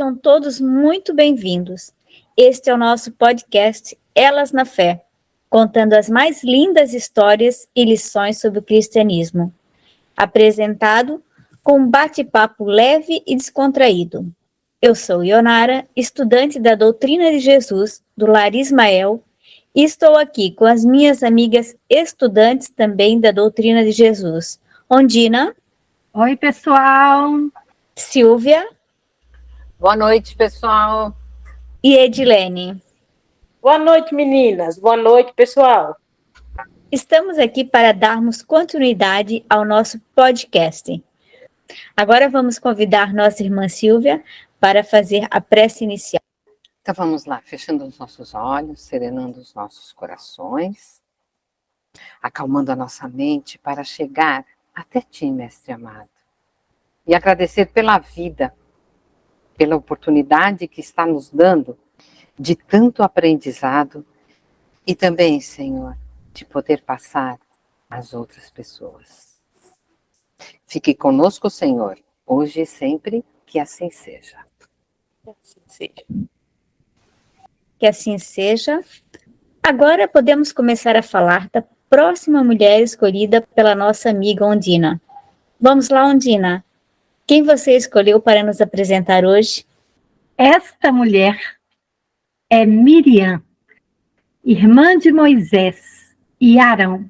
Sejam todos muito bem-vindos. Este é o nosso podcast Elas na Fé, contando as mais lindas histórias e lições sobre o cristianismo. Apresentado com um bate-papo leve e descontraído. Eu sou Ionara, estudante da Doutrina de Jesus, do Lar Ismael, e estou aqui com as minhas amigas estudantes também da Doutrina de Jesus. Ondina. Oi, pessoal. Silvia. Boa noite, pessoal. E Edilene. Boa noite, meninas. Boa noite, pessoal. Estamos aqui para darmos continuidade ao nosso podcast. Agora vamos convidar nossa irmã Silvia para fazer a prece inicial. Então vamos lá, fechando os nossos olhos, serenando os nossos corações, acalmando a nossa mente para chegar até ti, Mestre amado, e agradecer pela vida, pela oportunidade que está nos dando de tanto aprendizado e também, Senhor, de poder passar às outras pessoas. Fique conosco, Senhor, hoje e sempre, que assim seja. Que assim seja. Agora podemos começar a falar da próxima mulher escolhida pela nossa amiga Ondina. Vamos lá, Ondina. Quem você escolheu para nos apresentar hoje? Esta mulher é Miriam, irmã de Moisés e Arão,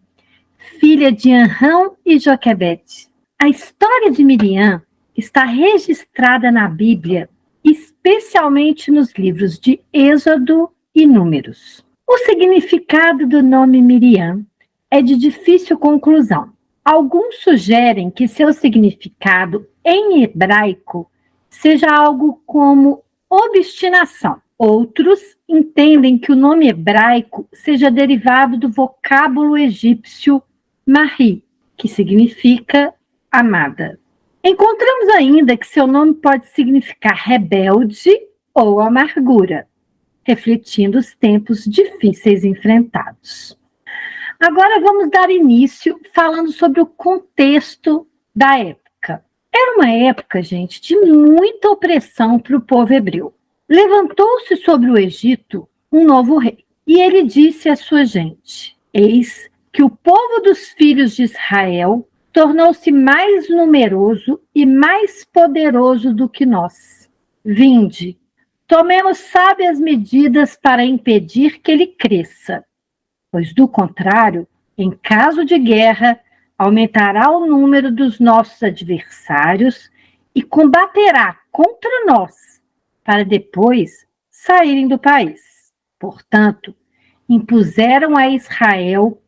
filha de Anrão e Joquebede. A história de Miriam está registrada na Bíblia, especialmente nos livros de Êxodo e Números. O significado do nome Miriam é de difícil conclusão. Alguns sugerem que seu significado em hebraico seja algo como obstinação. Outros entendem que o nome hebraico seja derivado do vocábulo egípcio Mari, que significa amada. Encontramos ainda que seu nome pode significar rebelde ou amargura, refletindo os tempos difíceis enfrentados. Agora vamos dar início falando sobre o contexto da época. Era uma época, gente, de muita opressão para o povo hebreu. Levantou-se sobre o Egito um novo rei, e ele disse à sua gente: eis que o povo dos filhos de Israel tornou-se mais numeroso e mais poderoso do que nós. Vinde, tomemos sábias medidas para impedir que ele cresça, pois do contrário, em caso de guerra, aumentará o número dos nossos adversários e combaterá contra nós, para depois saírem do país. Portanto, impuseram a Israel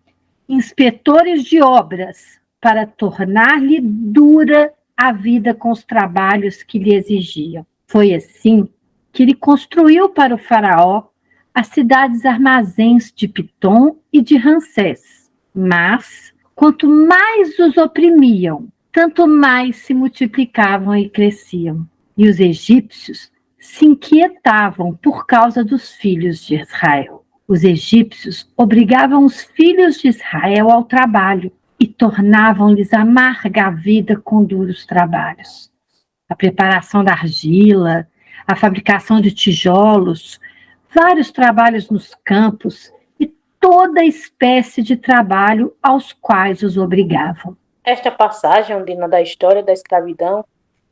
inspetores de obras para tornar-lhe dura a vida com os trabalhos que lhe exigiam. Foi assim que ele construiu para o faraó as cidades armazéns de Pitom e de Ramsés. Mas, quanto mais os oprimiam, tanto mais se multiplicavam e cresciam. E os egípcios se inquietavam por causa dos filhos de Israel. Os egípcios obrigavam os filhos de Israel ao trabalho e tornavam-lhes amarga a vida com duros trabalhos. A preparação da argila, a fabricação de tijolos, vários trabalhos nos campos e toda espécie de trabalho aos quais os obrigavam. Esta passagem, Ondina, da história da escravidão,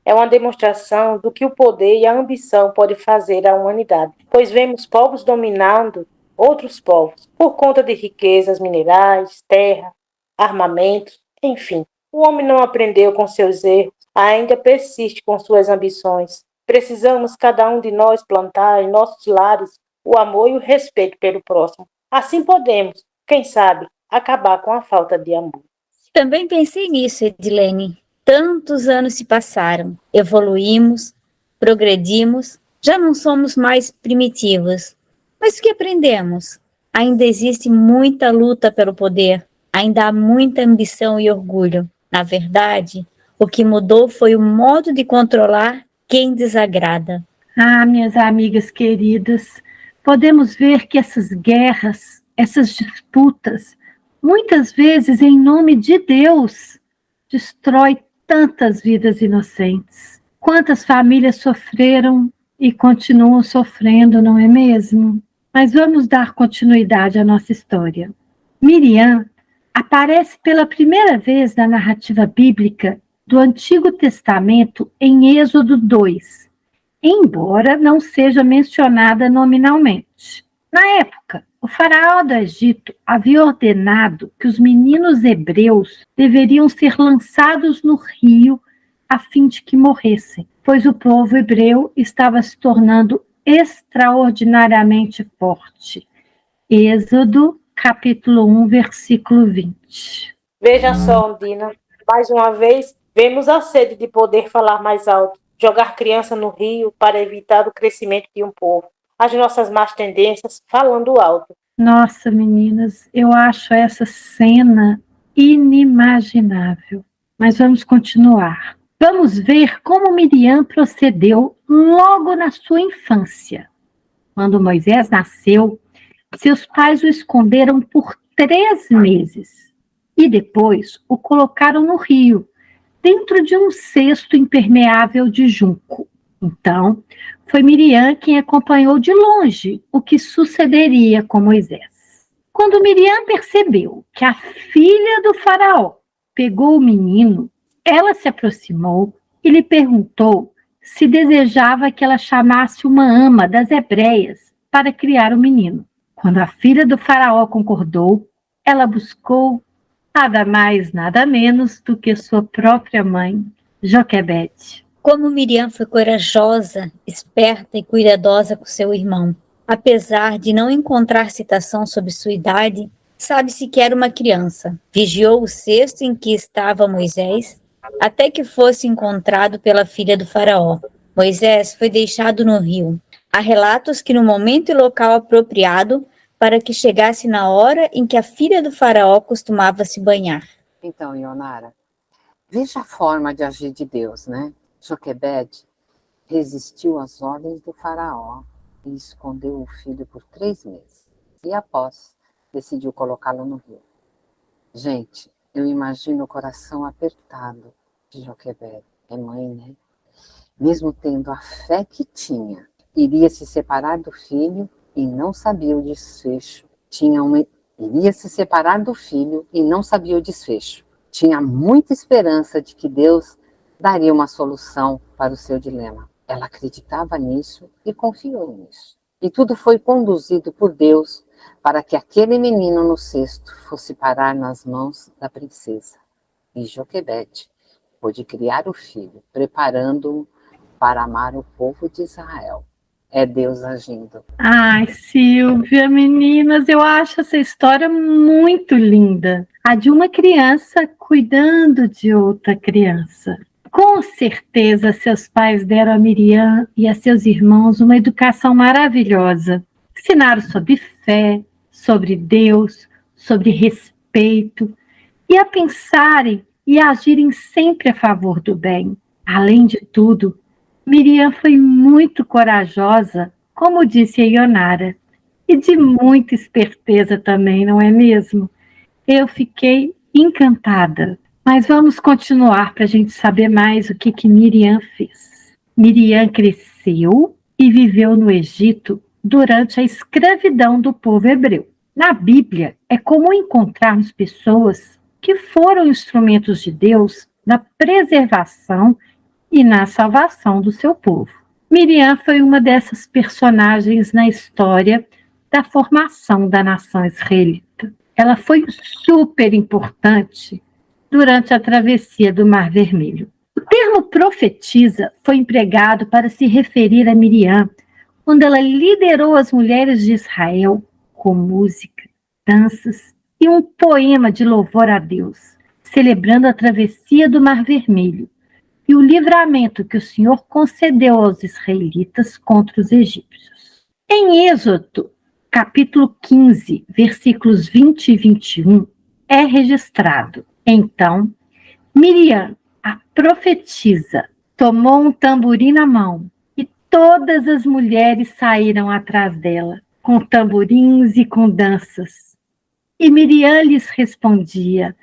é uma demonstração do que o poder e a ambição podem fazer à humanidade, pois vemos povos dominando outros povos por conta de riquezas minerais, terra, armamentos, enfim. O homem não aprendeu com seus erros, ainda persiste com suas ambições. Precisamos cada um de nós plantar em nossos lares o amor e o respeito pelo próximo. Assim podemos, quem sabe, acabar com a falta de amor. Também pensei nisso, Edilene. Tantos anos se passaram, evoluímos, progredimos, já não somos mais primitivos. Mas o que aprendemos? Ainda existe muita luta pelo poder, ainda há muita ambição e orgulho. Na verdade, o que mudou foi o modo de controlar quem desagrada. Ah, minhas amigas queridas, podemos ver que essas guerras, essas disputas, muitas vezes em nome de Deus, destrói tantas vidas inocentes. Quantas famílias sofreram e continuam sofrendo, não é mesmo? Mas vamos dar continuidade à nossa história. Miriam aparece pela primeira vez na narrativa bíblica do Antigo Testamento em Êxodo 2, embora não seja mencionada nominalmente. Na época, o faraó do Egito havia ordenado que os meninos hebreus deveriam ser lançados no rio a fim de que morressem, pois o povo hebreu estava se tornando extraordinariamente forte. Êxodo, capítulo 1, versículo 20. Veja só, Dina, mais uma vez, vemos a sede de poder falar mais alto, jogar criança no rio para evitar o crescimento de um povo. As nossas más tendências falando alto. Nossa, meninas, eu acho essa cena inimaginável. Mas vamos continuar. Vamos ver como Miriam procedeu logo na sua infância. Quando Moisés nasceu, seus pais o esconderam por 3 meses e depois o colocaram no rio, dentro de um cesto impermeável de junco. Então, foi Miriam quem acompanhou de longe o que sucederia com Moisés. Quando Miriam percebeu que a filha do faraó pegou o menino, ela se aproximou e lhe perguntou se desejava que ela chamasse uma ama das hebreias para criar o menino. Quando a filha do faraó concordou, ela buscou nada mais, nada menos do que sua própria mãe, Joquebede. Como Miriam foi corajosa, esperta e cuidadosa com seu irmão. Apesar de não encontrar citação sobre sua idade, sabe-se que era uma criança. Vigiou o cesto em que estava Moisés, até que fosse encontrado pela filha do faraó. Moisés foi deixado no rio. Há relatos que no momento e local apropriado para que chegasse na hora em que a filha do faraó costumava se banhar. Então, Ionara, veja a forma de agir de Deus, né? Joquebede resistiu às ordens do faraó e escondeu o filho por 3 meses. E após, decidiu colocá-lo no rio. Gente, eu imagino o coração apertado de Joquebede. É mãe, né? Mesmo tendo a fé que tinha, iria se separar do filho e não sabia o desfecho. Iria se separar do filho e não sabia o desfecho. Tinha muita esperança de que Deus daria uma solução para o seu dilema. Ela acreditava nisso e confiou nisso. E tudo foi conduzido por Deus para que aquele menino no cesto fosse parar nas mãos da princesa. E Joquebede pôde criar o filho, preparando-o para amar o povo de Israel. É Deus agindo. Ai, Silvia, meninas, eu acho essa história muito linda. A de uma criança cuidando de outra criança. Com certeza, seus pais deram a Miriam e a seus irmãos uma educação maravilhosa. Ensinaram sobre fé, sobre Deus, sobre respeito e a pensarem e agirem sempre a favor do bem. Além de tudo, Miriam foi muito corajosa, como disse a Ionara, e de muita esperteza também, não é mesmo? Eu fiquei encantada. Mas vamos continuar para a gente saber mais o que Miriam fez. Miriam cresceu e viveu no Egito durante a escravidão do povo hebreu. Na Bíblia, é comum encontrarmos pessoas que foram instrumentos de Deus na preservação e na salvação do seu povo. Miriam foi uma dessas personagens na história da formação da nação israelita. Ela foi super importante durante a travessia do Mar Vermelho. O termo profetisa foi empregado para se referir a Miriam quando ela liderou as mulheres de Israel com música, danças e um poema de louvor a Deus, celebrando a travessia do Mar Vermelho e o livramento que o Senhor concedeu aos israelitas contra os egípcios. Em Êxodo, capítulo 15, versículos 20 e 21, é registrado: então, Miriam, a profetisa, tomou um tamborim na mão e todas as mulheres saíram atrás dela, com tamborins e com danças. E Miriam lhes respondia: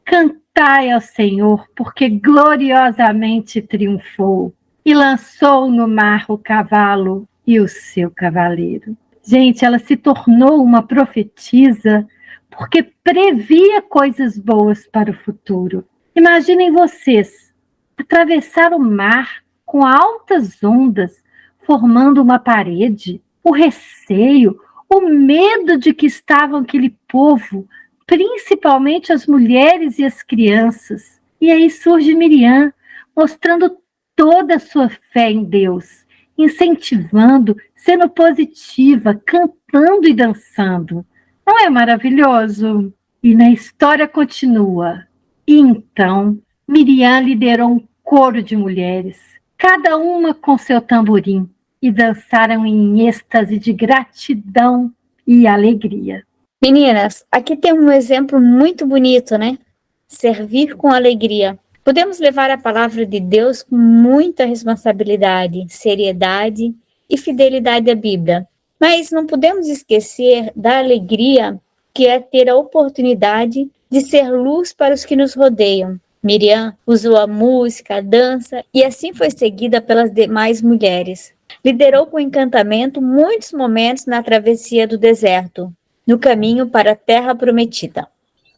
cantai ao Senhor, porque gloriosamente triunfou. e lançou no mar o cavalo e o seu cavaleiro. Gente, ela se tornou uma profetisa porque previa coisas boas para o futuro. Imaginem vocês atravessar o mar com altas ondas, formando uma parede, o receio, o medo de que estavam aquele povo, principalmente as mulheres e as crianças. E aí surge Miriam, mostrando toda a sua fé em Deus, incentivando, sendo positiva, cantando e dançando. Não é maravilhoso? E na história continua. E então, Miriam liderou um coro de mulheres, cada uma com seu tamborim, e dançaram em êxtase de gratidão e alegria. Meninas, aqui tem um exemplo muito bonito, né? Servir com alegria. Podemos levar a palavra de Deus com muita responsabilidade, seriedade e fidelidade à Bíblia. Mas não podemos esquecer da alegria que é ter a oportunidade de ser luz para os que nos rodeiam. Miriam usou a música, a dança e assim foi seguida pelas demais mulheres. Liderou com encantamento muitos momentos na travessia do deserto, no caminho para a terra prometida.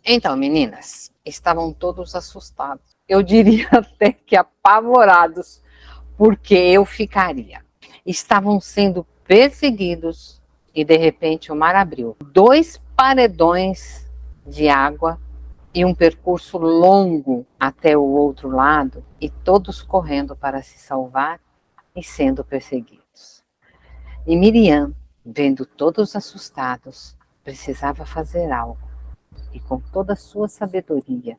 Então, meninas, estavam todos assustados. Eu diria até que apavorados, porque eu ficaria. Estavam sendo perseguidos e de repente o mar abriu. 2 paredões de água e um percurso longo até o outro lado e todos correndo para se salvar e sendo perseguidos. E Miriam, vendo todos assustados, precisava fazer algo. E com toda a sua sabedoria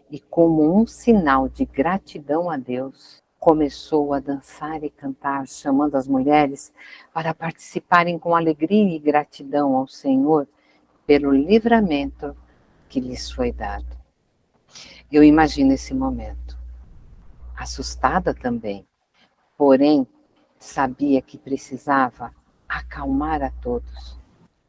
e como um sinal de gratidão a Deus, começou a dançar e cantar, chamando as mulheres para participarem com alegria e gratidão ao Senhor pelo livramento que lhes foi dado. Eu imagino esse momento, assustada também, porém sabia que precisava acalmar a todos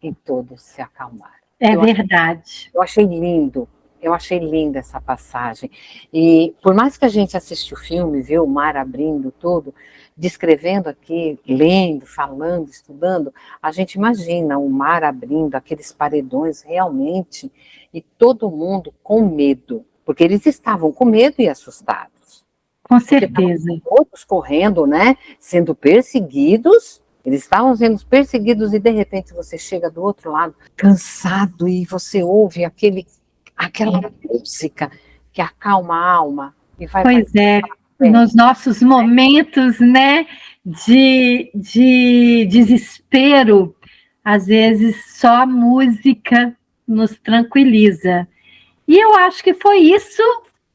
e todos se acalmaram. É verdade. Eu achei lindo. Eu achei linda essa passagem. E por mais que a gente assistiu o filme, viu o mar abrindo tudo, descrevendo aqui, lendo, falando, estudando, a gente imagina o mar abrindo, aqueles paredões realmente, e todo mundo com medo, porque eles estavam com medo e assustados. Com certeza. Todos correndo, né? Sendo perseguidos. Eles estavam sendo perseguidos e de repente você chega do outro lado, cansado, e você ouve aquela música que acalma a alma. E vai pois é, nos nossos momentos, né, de desespero, às vezes só a música nos tranquiliza. E eu acho que foi isso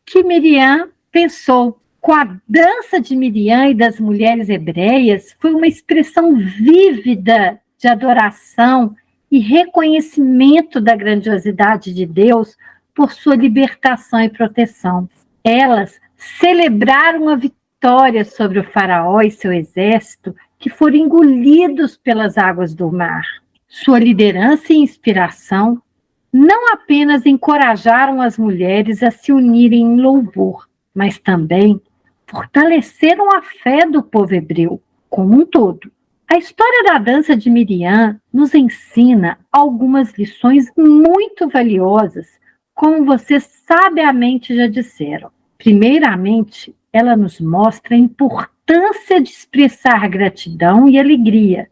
que Miriam pensou. Com a dança de Miriam e das mulheres hebreias, foi uma expressão vívida de adoração e reconhecimento da grandiosidade de Deus por sua libertação e proteção. Elas celebraram a vitória sobre o faraó e seu exército, que foram engolidos pelas águas do mar. Sua liderança e inspiração não apenas encorajaram as mulheres a se unirem em louvor, mas também fortaleceram a fé do povo hebreu como um todo. A história da dança de Miriam nos ensina algumas lições muito valiosas, como vocês sabiamente já disseram. Primeiramente, ela nos mostra a importância de expressar gratidão e alegria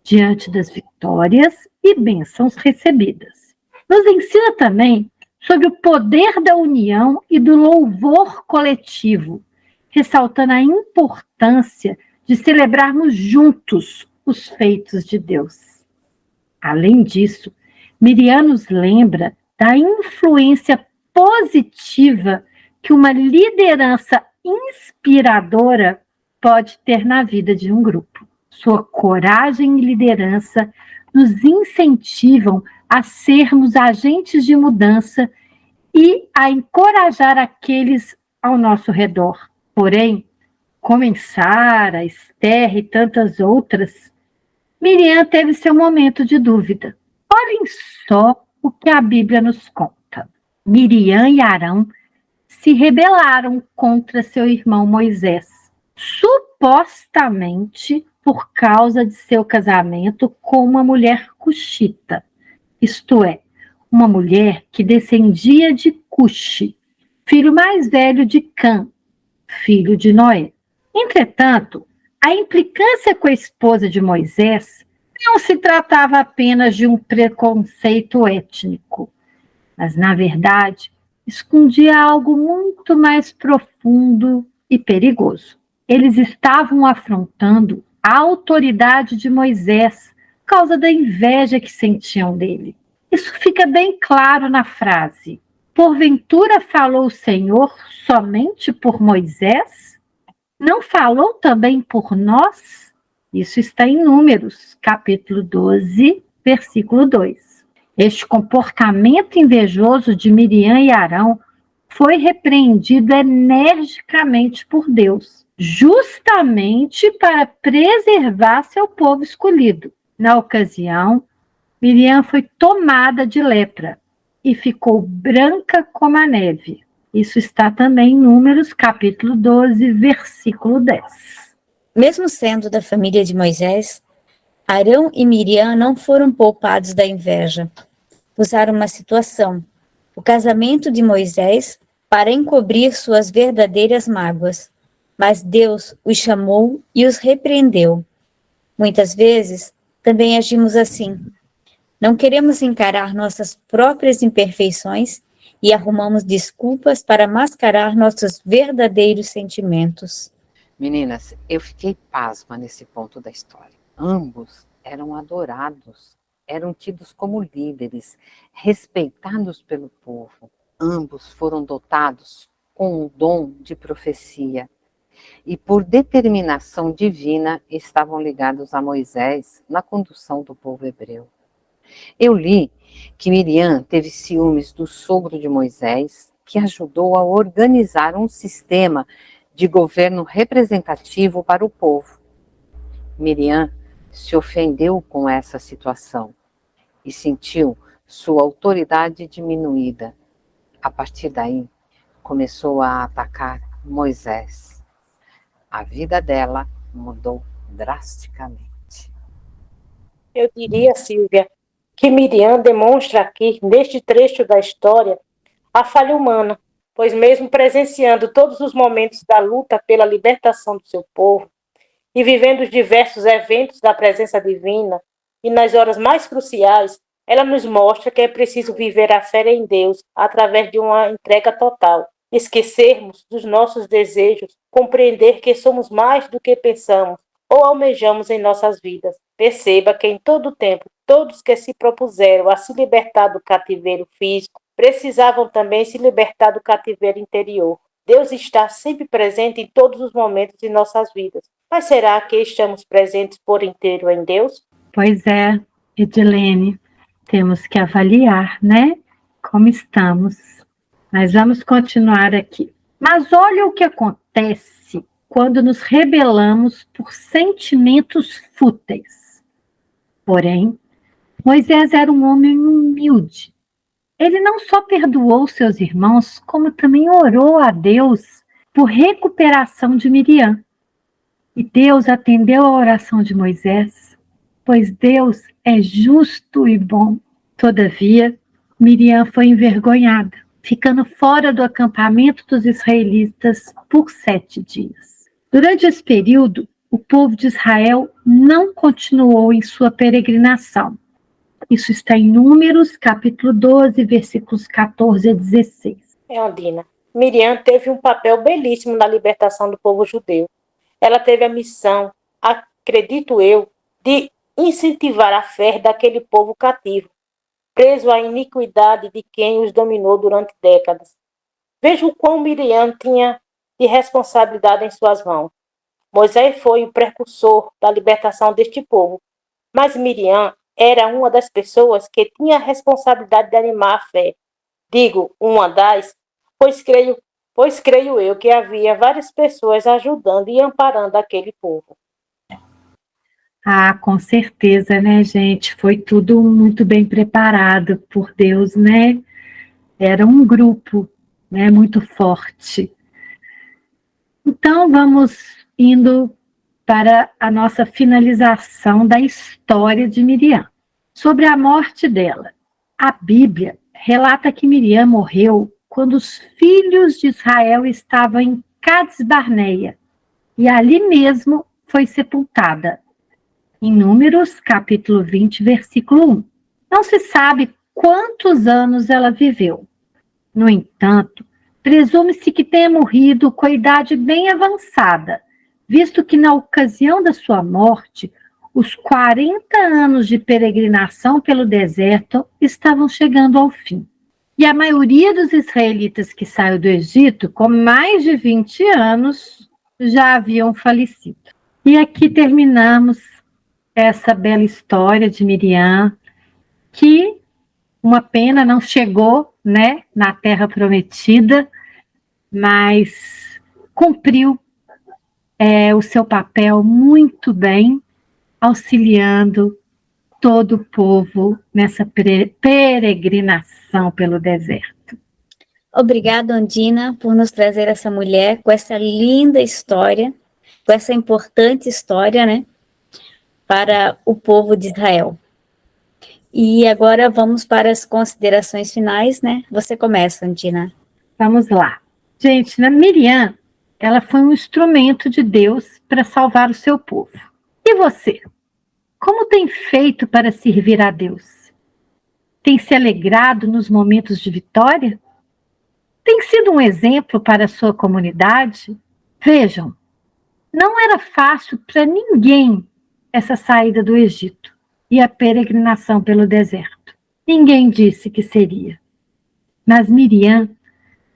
diante das vitórias e bênçãos recebidas. Nos ensina também sobre o poder da união e do louvor coletivo, ressaltando a importância de celebrarmos juntos os feitos de Deus. Além disso, Miriam nos lembra da influência positiva que uma liderança inspiradora pode ter na vida de um grupo. Sua coragem e liderança nos incentivam a sermos agentes de mudança e a encorajar aqueles ao nosso redor. Porém, como em Sara, Esther e tantas outras, Miriam teve seu momento de dúvida. Olhem só o que a Bíblia nos conta. Miriam e Arão se rebelaram contra seu irmão Moisés, supostamente por causa de seu casamento com uma mulher cuxita, isto é, uma mulher que descendia de Cuxi, filho mais velho de Cã, filho de Noé. Entretanto, a implicância com a esposa de Moisés não se tratava apenas de um preconceito étnico, mas, na verdade, escondia algo muito mais profundo e perigoso. Eles estavam afrontando a autoridade de Moisés por causa da inveja que sentiam dele. Isso fica bem claro na frase: porventura falou o Senhor somente por Moisés? Não falou também por nós? Isso está em Números, capítulo 12, versículo 2. Este comportamento invejoso de Miriam e Arão foi repreendido energicamente por Deus, justamente para preservar seu povo escolhido. Na ocasião, Miriam foi tomada de lepra e ficou branca como a neve. Isso está também em Números, capítulo 12, versículo 10. Mesmo sendo da família de Moisés, Arão e Miriam não foram poupados da inveja. Usaram uma situação, o casamento de Moisés, para encobrir suas verdadeiras mágoas. Mas Deus os chamou e os repreendeu. Muitas vezes, também agimos assim. Não queremos encarar nossas próprias imperfeições e arrumamos desculpas para mascarar nossos verdadeiros sentimentos. Meninas, eu fiquei pasma nesse ponto da história. Ambos eram adorados, eram tidos como líderes, respeitados pelo povo. Ambos foram dotados com o dom de profecia e, por determinação divina, estavam ligados a Moisés na condução do povo hebreu. Eu li que Miriam teve ciúmes do sogro de Moisés, que ajudou a organizar um sistema de governo representativo para o povo. Miriam se ofendeu com essa situação e sentiu sua autoridade diminuída. A partir daí, começou a atacar Moisés. A vida dela mudou drasticamente. Eu diria, Silvia, que Miriam demonstra aqui, neste trecho da história, a falha humana, pois mesmo presenciando todos os momentos da luta pela libertação do seu povo e vivendo os diversos eventos da presença divina, e nas horas mais cruciais, ela nos mostra que é preciso viver a fé em Deus através de uma entrega total, esquecermos dos nossos desejos, compreender que somos mais do que pensamos ou almejamos em nossas vidas. Perceba que em todo o tempo, todos que se propuseram a se libertar do cativeiro físico precisavam também se libertar do cativeiro interior. Deus está sempre presente em todos os momentos de nossas vidas. Mas será que estamos presentes por inteiro em Deus? Pois é, Edilene, temos que avaliar, né, como estamos. Mas vamos continuar aqui. Mas olha o que acontece quando nos rebelamos por sentimentos fúteis. Porém, Moisés era um homem humilde. Ele não só perdoou seus irmãos, como também orou a Deus por recuperação de Miriam. E Deus atendeu a oração de Moisés, pois Deus é justo e bom. Todavia, Miriam foi envergonhada, ficando fora do acampamento dos israelitas por 7 dias. Durante esse período, o povo de Israel não continuou em sua peregrinação. Isso está em Números, capítulo 12, versículos 14 a 16. Andina, Miriam teve um papel belíssimo na libertação do povo judeu. Ela teve a missão, acredito eu, de incentivar a fé daquele povo cativo, preso à iniquidade de quem os dominou durante décadas. Veja o quão Miriam tinha de responsabilidade em suas mãos. Moisés foi o precursor da libertação deste povo, mas Miriam era uma das pessoas que tinha a responsabilidade de animar a fé. Digo, uma das, pois creio eu que havia várias pessoas ajudando e amparando aquele povo. Ah, com certeza, né, gente? Foi tudo muito bem preparado por Deus, né? Era um grupo, né, muito forte. Então, vamos indo para a nossa finalização da história de Miriam. Sobre a morte dela, a Bíblia relata que Miriam morreu quando os filhos de Israel estavam em Cades Barneia, e ali mesmo foi sepultada. Em Números, capítulo 20, versículo 1. Não se sabe quantos anos ela viveu. No entanto, presume-se que tenha morrido com a idade bem avançada, visto que na ocasião da sua morte, os 40 anos de peregrinação pelo deserto estavam chegando ao fim. E a maioria dos israelitas que saiu do Egito, com mais de 20 anos, já haviam falecido. E aqui terminamos essa bela história de Miriam, que uma pena não chegou, né, na Terra Prometida, mas cumpriu o seu papel muito bem, auxiliando todo o povo nessa peregrinação pelo deserto. Obrigada, Ondina, por nos trazer essa mulher com essa linda história, com essa importante história, né, para o povo de Israel. E agora vamos para as considerações finais, né? Você começa, Ondina. Vamos lá. Gente, Miriam, ela foi um instrumento de Deus para salvar o seu povo. E você? Como tem feito para servir a Deus? Tem se alegrado nos momentos de vitória? Tem sido um exemplo para a sua comunidade? Vejam, não era fácil para ninguém essa saída do Egito e a peregrinação pelo deserto. Ninguém disse que seria. Mas Miriam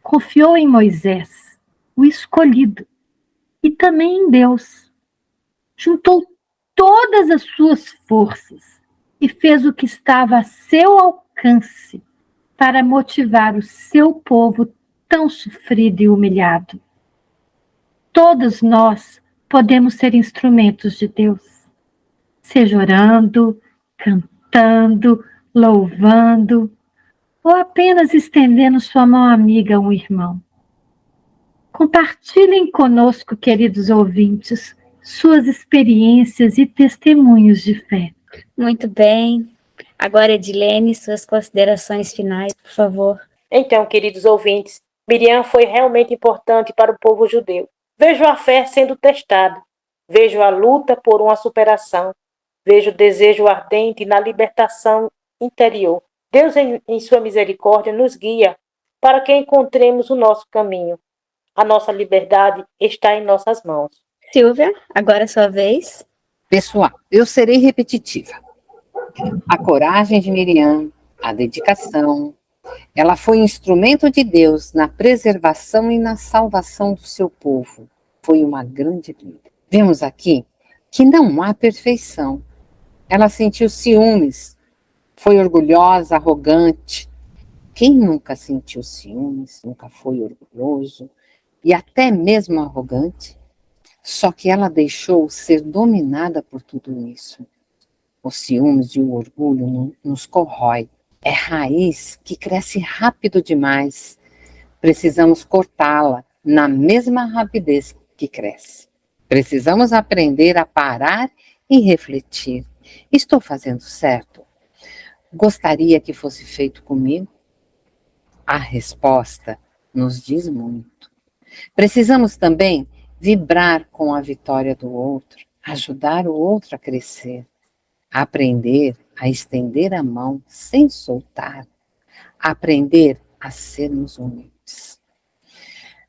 confiou em Moisés, o escolhido, e também em Deus. Juntou todas as suas forças e fez o que estava a seu alcance para motivar o seu povo tão sofrido e humilhado. Todos nós podemos ser instrumentos de Deus, seja orando, cantando, louvando, ou apenas estendendo sua mão amiga a um irmão. Compartilhem conosco, queridos ouvintes, suas experiências e testemunhos de fé. Muito bem. Agora, Edilene, suas considerações finais, por favor. Então, queridos ouvintes, Miriam foi realmente importante para o povo judeu. Vejo a fé sendo testada, vejo a luta por uma superação, vejo o desejo ardente na libertação interior. Deus, em sua misericórdia, nos guia para que encontremos o nosso caminho. A nossa liberdade está em nossas mãos. Silvia, agora é sua vez. Pessoal, eu serei repetitiva. A coragem de Miriam, a dedicação, ela foi instrumento de Deus na preservação e na salvação do seu povo. Foi uma grande líder. Vemos aqui que não há perfeição. Ela sentiu ciúmes, foi orgulhosa, arrogante. Quem nunca sentiu ciúmes, nunca foi orgulhoso e até mesmo arrogante? Só que ela deixou ser dominada por tudo isso. Os ciúmes e o orgulho nos corrói. É raiz que cresce rápido demais. Precisamos cortá-la na mesma rapidez que cresce. Precisamos aprender a parar e refletir. Estou fazendo certo? Gostaria que fosse feito comigo? A resposta nos diz muito. Precisamos também vibrar com a vitória do outro, ajudar o outro a crescer, aprender a estender a mão sem soltar, aprender a sermos humildes.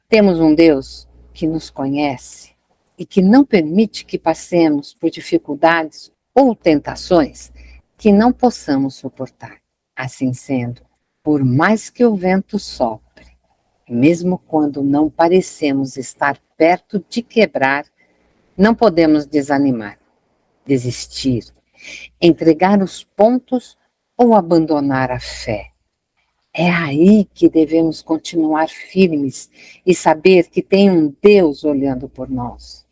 Temos um Deus que nos conhece e que não permite que passemos por dificuldades ou tentações que não possamos suportar. Assim sendo, por mais que o vento sopre, mesmo quando não parecemos estar perto de quebrar, não podemos desanimar, desistir, entregar os pontos ou abandonar a fé. É aí que devemos continuar firmes e saber que tem um Deus olhando por nós.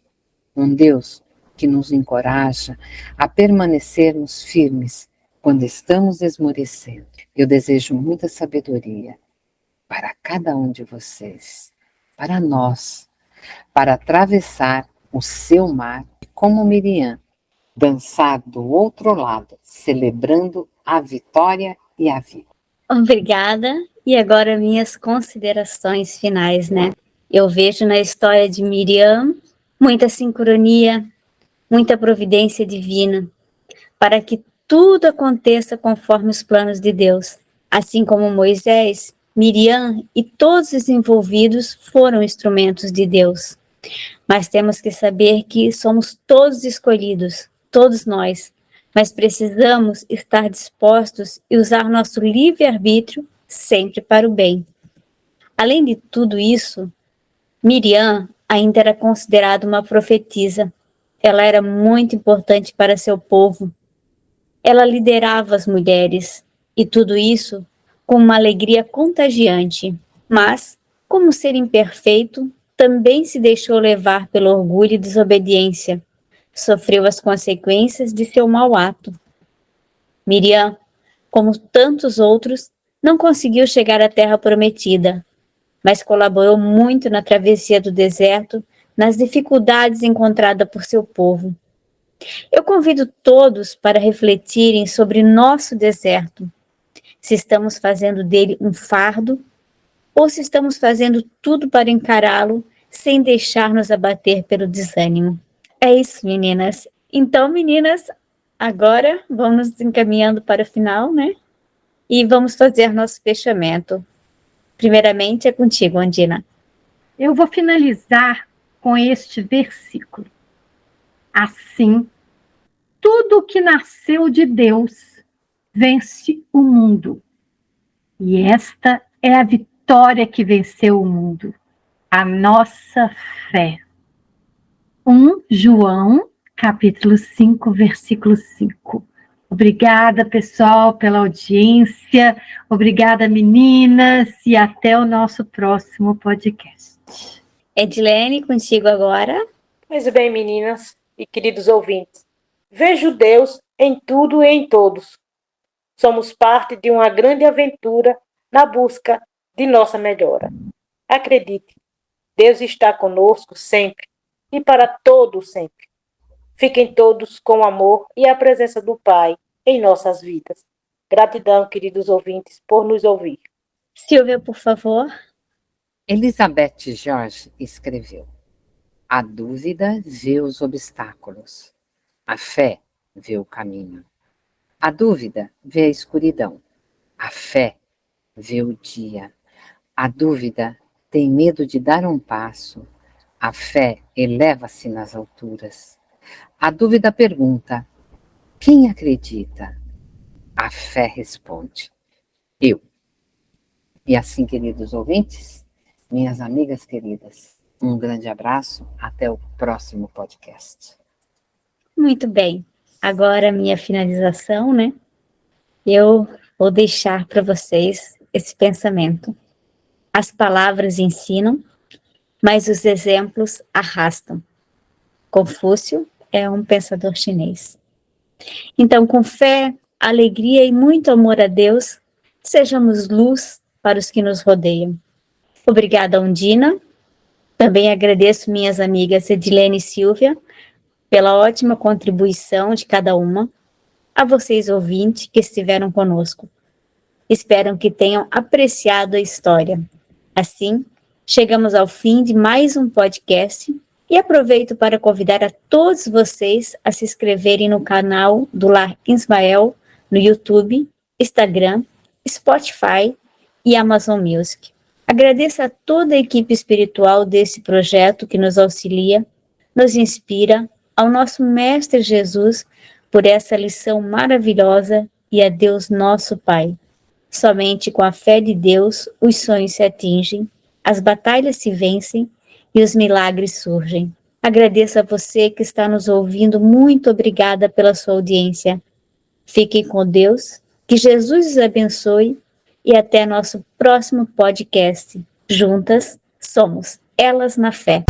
Um Deus que nos encoraja a permanecermos firmes quando estamos esmorecendo. Eu desejo muita sabedoria para cada um de vocês, para nós, para atravessar o seu mar, como Miriam, dançar do outro lado, celebrando a vitória e a vida. Obrigada. E agora minhas considerações finais, né? Eu vejo na história de Miriam muita sincronia, muita providência divina, para que tudo aconteça conforme os planos de Deus. Assim como Moisés, Miriam e todos os envolvidos foram instrumentos de Deus. Mas temos que saber que somos todos escolhidos, todos nós, mas precisamos estar dispostos e usar nosso livre-arbítrio sempre para o bem. Além de tudo isso, Miriam ainda era considerada uma profetisa. Ela era muito importante para seu povo. Ela liderava as mulheres, e tudo isso com uma alegria contagiante. Mas, como ser imperfeito, também se deixou levar pelo orgulho e desobediência. Sofreu as consequências de seu mau ato. Miriam, como tantos outros, não conseguiu chegar à Terra Prometida, mas colaborou muito na travessia do deserto, nas dificuldades encontradas por seu povo. Eu convido todos para refletirem sobre nosso deserto, se estamos fazendo dele um fardo ou se estamos fazendo tudo para encará-lo sem deixar nos abater pelo desânimo. É isso, meninas. Então, meninas, agora vamos nos encaminhando para o final, né? E vamos fazer nosso fechamento. Primeiramente é contigo, Andina. Eu vou finalizar com este versículo. Assim, tudo que nasceu de Deus vence o mundo. E esta é a vitória que venceu o mundo, a nossa fé. 1 João, capítulo 5, versículo 5. Obrigada, pessoal, pela audiência. Obrigada, meninas, e até o nosso próximo podcast. Edilene, contigo agora. Pois bem, meninas e queridos ouvintes, vejo Deus em tudo e em todos. Somos parte de uma grande aventura na busca de nossa melhora. Acredite, Deus está conosco sempre e para todos sempre. Fiquem todos com o amor e a presença do Pai em nossas vidas. Gratidão, queridos ouvintes, por nos ouvir. Silvia, por favor. Elizabeth George escreveu: a dúvida vê os obstáculos, a fé vê o caminho. A dúvida vê a escuridão, a fé vê o dia. A dúvida tem medo de dar um passo, a fé eleva-se nas alturas. A dúvida pergunta: quem acredita? A fé responde: eu. E assim, queridos ouvintes, minhas amigas queridas, um grande abraço, até o próximo podcast. Muito bem. Agora, minha finalização, né? Eu vou deixar para vocês esse pensamento. As palavras ensinam, mas os exemplos arrastam. Confúcio é um pensador chinês. Então, com fé, alegria e muito amor a Deus, sejamos luz para os que nos rodeiam. Obrigada, Undina. Também agradeço minhas amigas Edilene e Silvia pela ótima contribuição de cada uma. A vocês, ouvintes, que estiveram conosco. Espero que tenham apreciado a história. Assim, chegamos ao fim de mais um podcast e aproveito para convidar a todos vocês a se inscreverem no canal do Lar Ismael no YouTube, Instagram, Spotify e Amazon Music. Agradeço a toda a equipe espiritual desse projeto que nos auxilia, nos inspira, ao nosso Mestre Jesus por essa lição maravilhosa e a Deus nosso Pai. Somente com a fé de Deus os sonhos se atingem, as batalhas se vencem e os milagres surgem. Agradeço a você que está nos ouvindo, muito obrigada pela sua audiência. Fiquem com Deus, que Jesus os abençoe e até nosso próximo podcast. Juntas somos Elas na Fé.